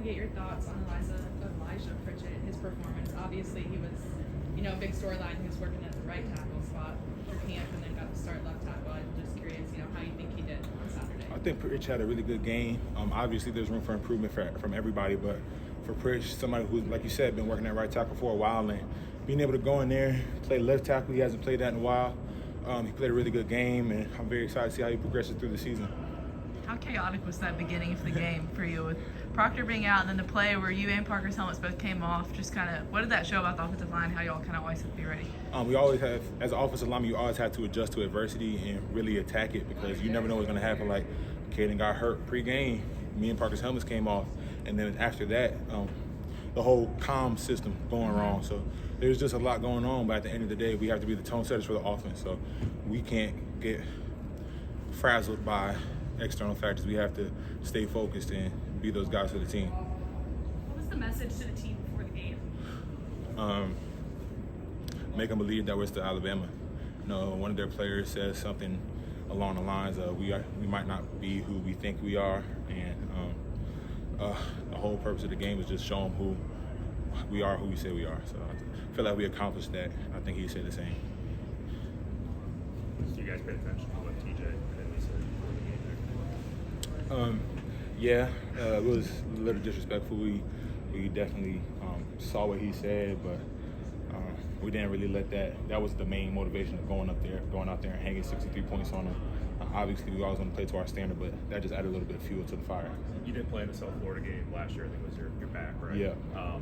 to get your thoughts on Elijah Pritchett, his performance. Obviously, he was, a big storyline. He was working at the right tackle spot for camp and then got to start left tackle. I'm just curious, how you think he did on Saturday. I think Pritch had a really good game. Obviously, there's room for improvement from everybody, but for Pritch, somebody who's, like you said, been working at right tackle for a while and being able to go in there, play left tackle, he hasn't played that in a while. He played a really good game, and I'm very excited to see how he progresses through the season. How chaotic was that beginning of the game for you with Proctor being out and then the play where you and Parker's helmets both came off? Just kind of, what did that show about the offensive line, how y'all kind of always have to be ready? We always have, as an offensive lineman, you always have to adjust to adversity and really attack it because you never know what's going to happen. Like, Caden got hurt pre-game, me and Parker's helmets came off, and then after that, the whole comm system going wrong. So there's just a lot going on, but at the end of the day, we have to be the tone setters for the offense. So we can't get frazzled by external factors. We have to stay focused and be those guys for the team. What was the message to the team before the game? Make them believe that we're still Alabama. One of their players says something along the lines of we might not be who we think we are, and the whole purpose of the game is just show them who we are, who we say we are. So I feel like we accomplished that. I think he said the same. So you guys paid attention to what TJ Finley said before the game there? Yeah, it was a little disrespectful. We definitely saw what he said, but we didn't really let that. That was the main motivation of going out there and hanging 63 points on them. Obviously, we always want to play to our standard, but that just added a little bit of fuel to the fire. You didn't play in the South Florida game last year. I think it was your back, right? Yeah.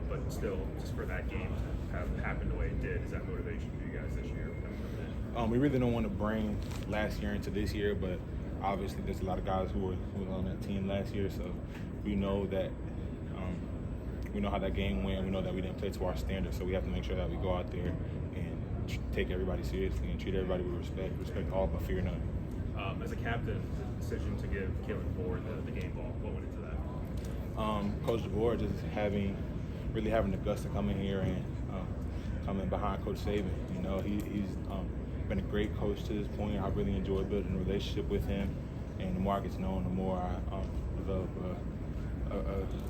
But still, just for that game to have happened the way it did, is that motivation for you guys this year? We really don't want to bring last year into this year, but obviously there's a lot of guys who were on that team last year, so we know that we know how that game went. We know that we didn't play to our standards, so we have to make sure that we go out there and take everybody seriously and treat everybody with respect all but fear none. As a captain, the decision to give Kalen Ford the game ball, what went into that? Coach DeBoer just really having the guts to come in here and come in behind Coach Saban. He's been a great coach to this point. I really enjoyed building a relationship with him, and the more I get to know him, the more I develop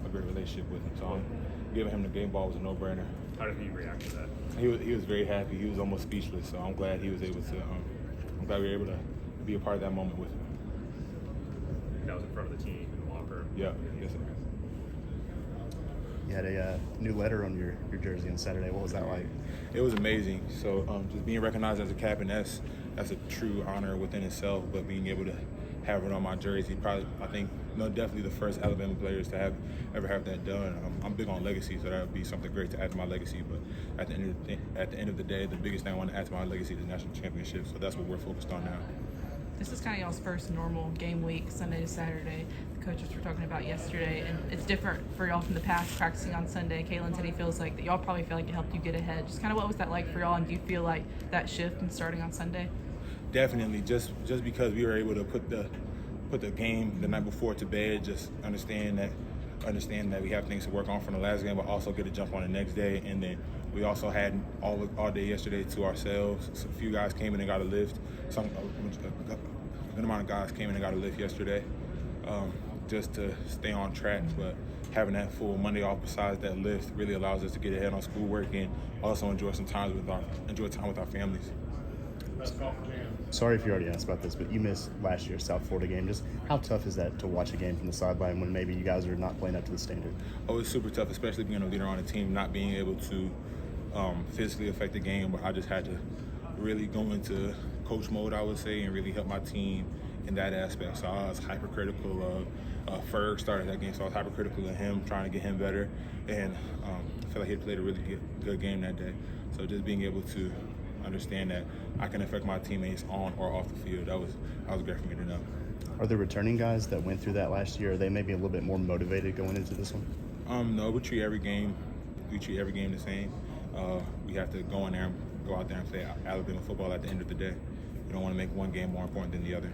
a great relationship with him. So giving him the game ball was a no-brainer. How did he react to that? He was very happy. He was almost speechless. So I'm glad he was able to. I'm glad we were able to be a part of that moment with him. That was in front of the team in the locker room. Yeah. Yes, sir. You had a new letter on your jersey on Saturday. What was that like? It was amazing. So just being recognized as a captain, that's a true honor within itself. But being able to have it on my jersey, I think definitely the first Alabama players to ever have that done. I'm big on legacy, so that would be something great to add to my legacy. But at the end of the day, the biggest thing I want to add to my legacy is the national championship. So that's what we're focused on now. This is kind of y'all's first normal game week, Sunday to Saturday. The coaches were talking about yesterday, and it's different for y'all from the past, practicing on Sunday. Kalen said he feels like that y'all probably feel like it helped you get ahead. Just kind of what was that like for y'all, and do you feel like that shift in starting on Sunday? Definitely, just because we were able to put the game the night before to bed, just understand that we have things to work on from the last game, but also get a jump on the next day. And then we also had all day yesterday to ourselves. So a few guys came in and got a lift. A good amount of guys came in and got a lift yesterday, just to stay on track. But having that full Monday off besides that lift really allows us to get ahead on schoolwork and also enjoy time with our families. Sorry if you already asked about this, but you missed last year's South Florida game. Just how tough is that to watch a game from the sideline when maybe you guys are not playing up to the standard? Oh, it's super tough, especially being a leader on a team, not being able to physically affect the game. But I just had to really go into coach mode, I would say, and really help my team in that aspect. So I was hypercritical of Ferg started that game, so I was hypercritical of him, trying to get him better. And I feel like he played a really good game that day. So just being able to understand that I can affect my teammates on or off the field, that was great for me to know. Are the returning guys that went through that last year, are they maybe a little bit more motivated going into this one? No, we treat every game the same. We have to go out there and play Alabama football at the end of the day. You don't want to make one game more important than the other.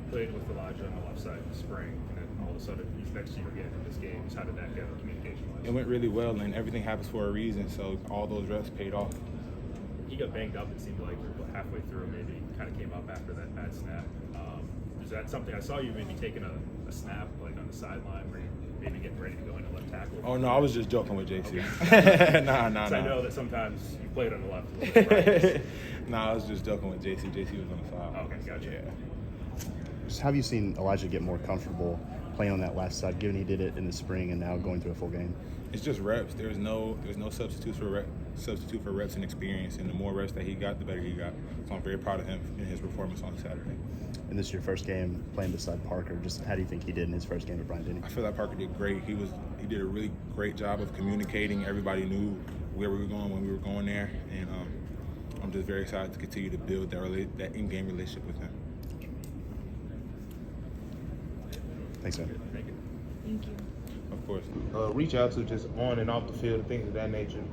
Played with Elijah on the left side in the spring, and then all of a sudden he's next to you again in this game. How did that go communication-wise? It went really well, and everything happens for a reason, so all those reps paid off. He got banged up, it seemed like halfway through, maybe kind of came up after that bad snap. Is that something, I saw you maybe taking a snap like on the sideline where you maybe getting ready to go into left Oh no, I was just joking with JC. Nah. So I know that sometimes you played on the left a little bit, right? I was just joking with JC. JC was on the side. Okay, gotcha. Yeah. Just have you seen Elijah get more comfortable playing on that left side, given he did it in the spring and now going through a full game? It's just reps. There's no substitute for reps and experience. And the more reps that he got, the better he got. So I'm very proud of him in his performance on Saturday. And this is your first game playing beside Parker. Just how do you think he did in his first game at Bryant-Denny? I feel like Parker did great. He did a really great job of communicating. Everybody knew where we were going when we were going there, and I'm just very excited to continue to build that in-game relationship with him. Thanks, man. Thank you. Thank you. Of course. Reach out to just on and off the field, things of that nature.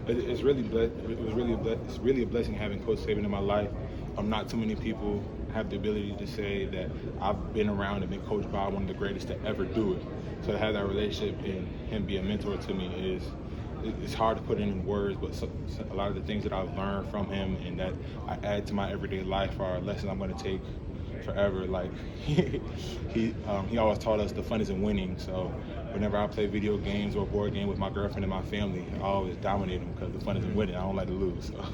It's really a blessing having Coach Saban in my life. Not too many people have the ability to say that I've been around and been coached by one of the greatest to ever do it. So to have that relationship and him be a mentor to me it's hard to put in words, but a lot of the things that I've learned from him and that I add to my everyday life are lessons I'm going to take forever. Like he always taught us the fun is in winning. So whenever I play video games or board game with my girlfriend and my family, I always dominate them because the fun is in winning. I don't like to lose. So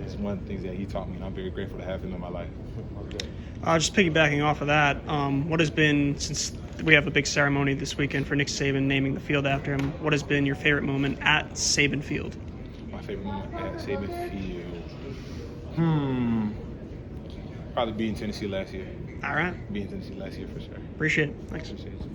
it's one of the things that he taught me, and I'm very grateful to have him in my life. Just piggybacking off of that, what has been, since we have a big ceremony this weekend for Nick Saban naming the field after him, what has been your favorite moment at Saban Field? My favorite moment at Saban Field? Probably being Tennessee last year. All right. Being Tennessee last year for sure. Appreciate it. Thanks. Appreciate you.